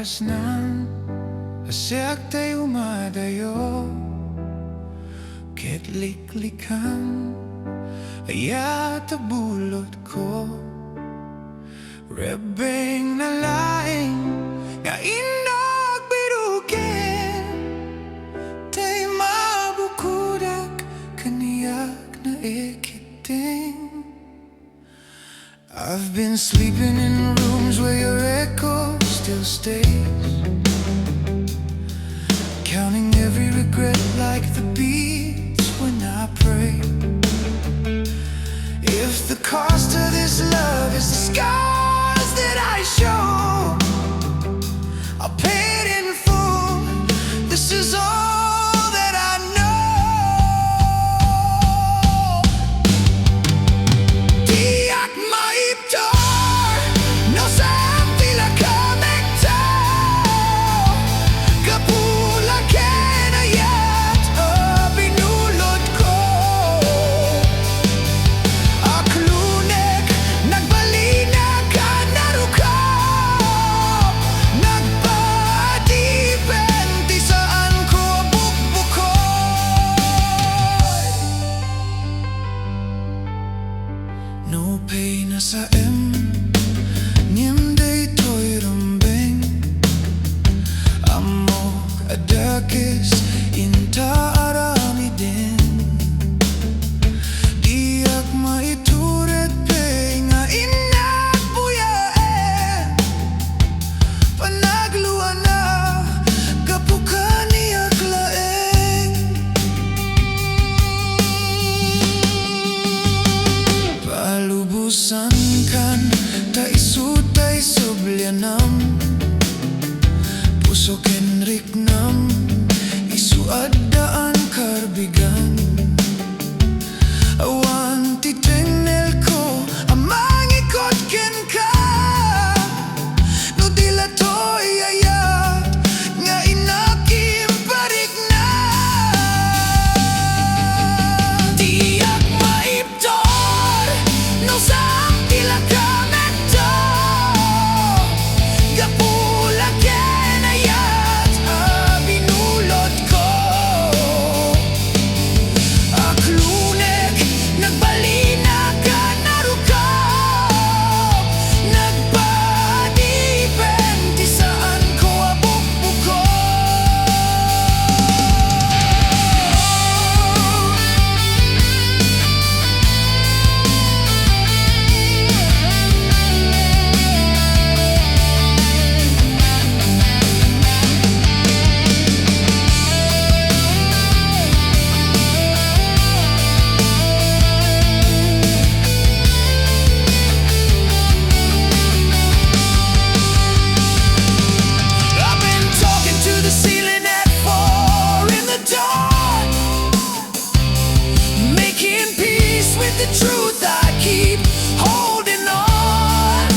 oras ng siak tayo umadayo, ket liklikan Ayat bulod ko. Rebbeng na laeng nga innak biruken, tay mabokudak kaniak na ekeddeng. I've been sleeping in rooms where your echo still stays, counting every regret like the beats when I pray. If the cost of this love is the scars that I show, I'll pay it in full. This is all that I know. Tiyak maiptor, no sam tila kamekta, kapula ken ayat binulod ko. Aklunek nagbalina ka narukap, nagpadipenti saan ko bukbukoy. No pain na sa Niemday to'y Rebbeng, amok adakis inta arami din. Diak maituret pe nga innak buyae, panagluan na kapukan niyak laeng. Palubusan kan ta isutay sublyanam, puso ken riknam isuaddaan karbigan. Awan titengnel ko amang ikot ken ka, no dila to'y ayat nga inakim parikna. Tiyak maiptor, no sam tila kamekto, gapula ken ayat binulod ko. Aklunek nagbalina ka narukap, nagpadipenti saan ko I've been talking to the ceiling at 4 in the dark, making peace with the truth I keep holding on.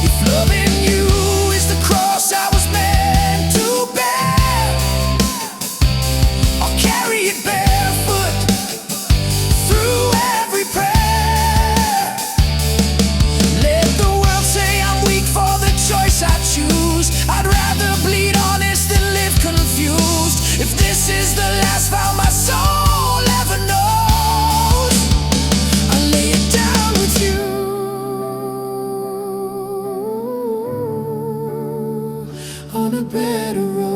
If loving you is the cross I was meant to bear, I'll carry it barefoot through every prayer. Let the world say I'm weak for the choice I choose. I'd rather bleed honest than live confused. If this is the last vow my soul ever knows, I'll lay it down with you on a bed of roses.